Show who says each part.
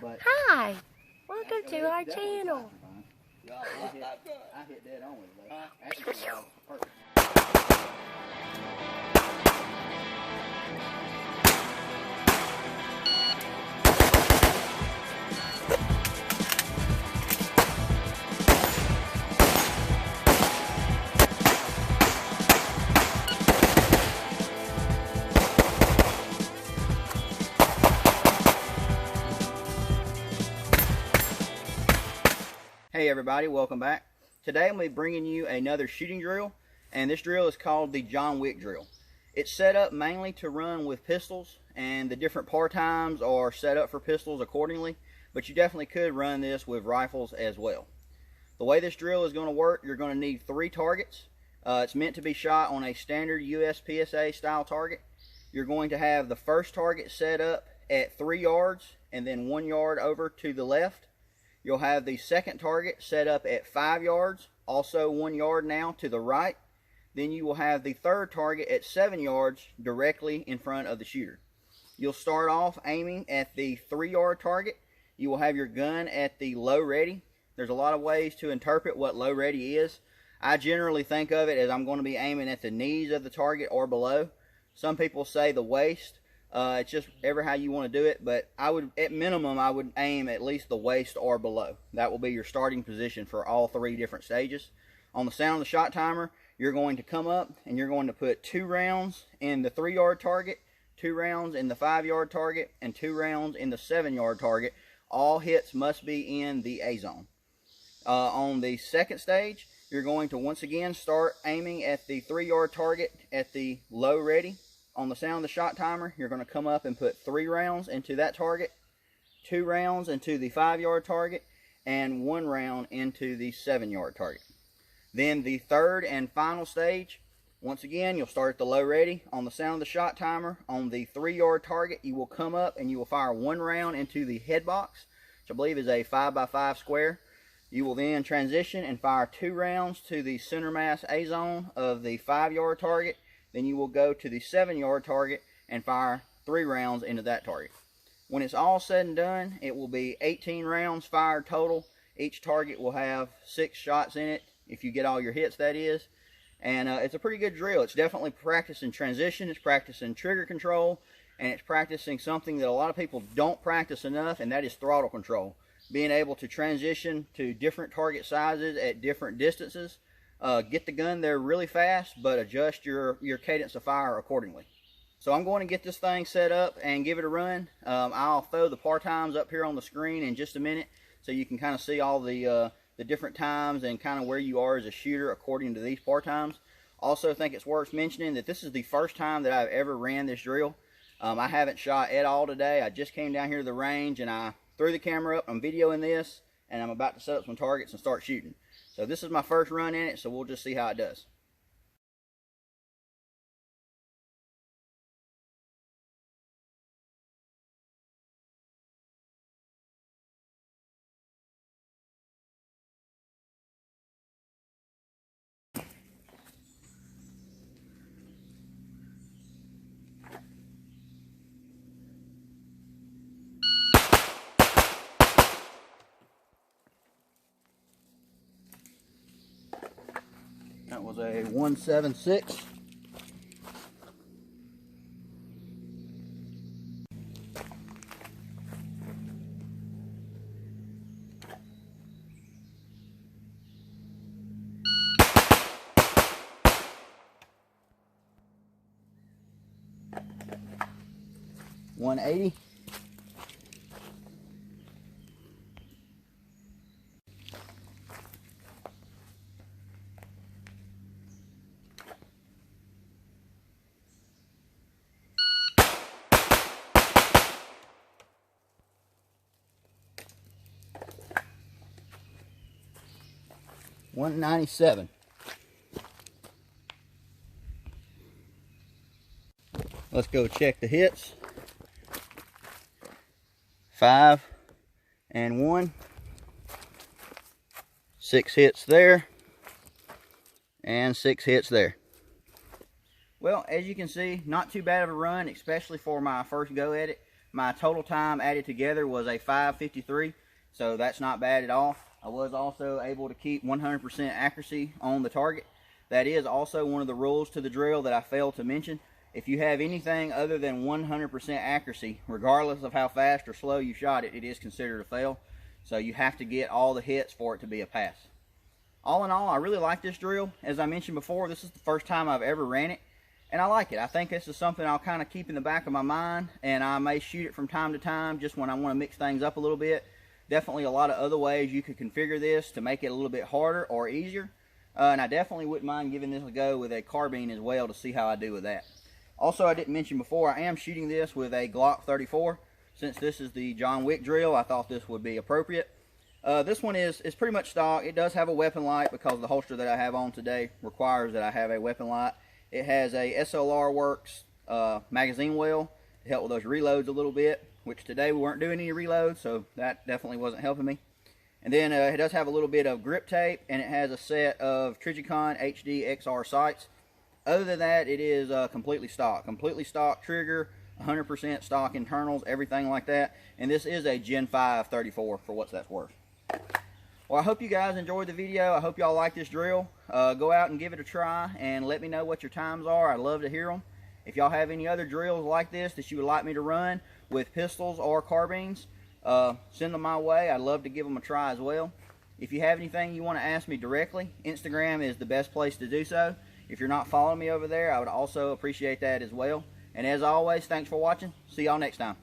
Speaker 1: But
Speaker 2: hi, welcome to our channel.
Speaker 1: I hit dead on with it though. Actually, perfect. Hey everybody, welcome back. Today I'm going to be bringing you another shooting drill, and this drill is called the John Wick drill. It's set up mainly to run with pistols, and the different par times are set up for pistols accordingly, but you definitely could run this with rifles as well. The way this drill is going to work, you're going to need 3 targets. It's meant to be shot on a standard USPSA style target. You're going to have the first target set up at 3 yards and then 1 yard over to the left. You'll have the second target set up at 5 yards, also 1 yard now to the right. Then you will have the third target at 7 yards directly in front of the shooter. You'll start off aiming at the 3 yard target. You will have your gun at the low ready. There's a lot of ways to interpret what low ready is. I generally think of it as I'm going to be aiming at the knees of the target or below. Some people say the waist. It's just ever how you want to do it, but at minimum I would aim at least the waist or below. That will be your starting position for all 3 different stages. On the sound of the shot timer, you're going to come up and you're going to put 2 rounds in the 3 yard target, 2 rounds in the 5 yard target, and 2 rounds in the 7 yard target. All hits must be in the A zone. On the second stage, you're going to once again start aiming at the 3 yard target at the low ready. On the sound of the shot timer, you're going to come up and put 3 rounds into that target, 2 rounds into the 5 yard target, and 1 round into the 7 yard target. Then the third and final stage, once again, you'll start at the low ready. On the sound of the shot timer, on the 3 yard target, you will come up and you will fire 1 round into the head box, which I believe is a 5x5 square. You will then transition and fire 2 rounds to the center mass A zone of the 5 yard target. Then you will go to the 7 yard target and fire 3 rounds into that target. When it's all said and done, it will be 18 rounds fired total. Each target will have 6 shots in it, if you get all your hits, that is. And it's a pretty good drill. It's definitely practicing transition, it's practicing trigger control, and it's practicing something that a lot of people don't practice enough, and that is throttle control. Being able to transition to different target sizes at different distances. Get the gun there really fast, but adjust your cadence of fire accordingly. So I'm going to get this thing set up and give it a run. I'll throw the par times up here on the screen in just a minute so you can kind of see all the different times and kind of where you are as a shooter according to these par times. Also think it's worth mentioning that this is the first time that I've ever ran this drill. I haven't shot at all today. I just came down here to the range and I threw the camera up. I'm videoing this and I'm about to set up some targets and start shooting. So this is my first run in it, so we'll just see how it does. That was a 176. $180. $197. Let's go check the hits. 5 and 1. 6 hits there. And 6 hits there. Well, as you can see, not too bad of a run, especially for my first go at it. My total time added together was a 5:53, so that's not bad at all. I was also able to keep 100% accuracy on the target. That is also one of the rules to the drill that I failed to mention. If you have anything other than 100% accuracy, regardless of how fast or slow you shot it, it is considered a fail. So you have to get all the hits for it to be a pass. All in all, I really like this drill. As I mentioned before, this is the first time I've ever ran it, and I like it. I think this is something I'll kind of keep in the back of my mind, and I may shoot it from time to time just when I want to mix things up a little bit. Definitely a lot of other ways you could configure this to make it a little bit harder or easier. And I definitely wouldn't mind giving this a go with a carbine as well to see how I do with that. Also, I didn't mention before, I am shooting this with a Glock 34. Since this is the John Wick drill, I thought this would be appropriate. This one is pretty much stock. It does have a weapon light because the holster that I have on today requires that I have a weapon light. It has a SLR Works magazine well to help with those reloads a little bit, which today we weren't doing any reloads, so that definitely wasn't helping me. And then it does have a little bit of grip tape, and it has a set of Trigicon HD XR sights. Other than that, it is completely stock. Completely stock trigger, 100% stock internals, everything like that. And this is a Gen 5 34 for what that's worth. Well, I hope you guys enjoyed the video. I hope y'all like this drill. Go out and give it a try and let me know what your times are. I'd love to hear them. If y'all have any other drills like this that you would like me to run with pistols or carbines, send them my way. I'd love to give them a try as well. If you have anything you want to ask me directly, Instagram is the best place to do so. If you're not following me over there, I would also appreciate that as well. And as always, thanks for watching. See y'all next time.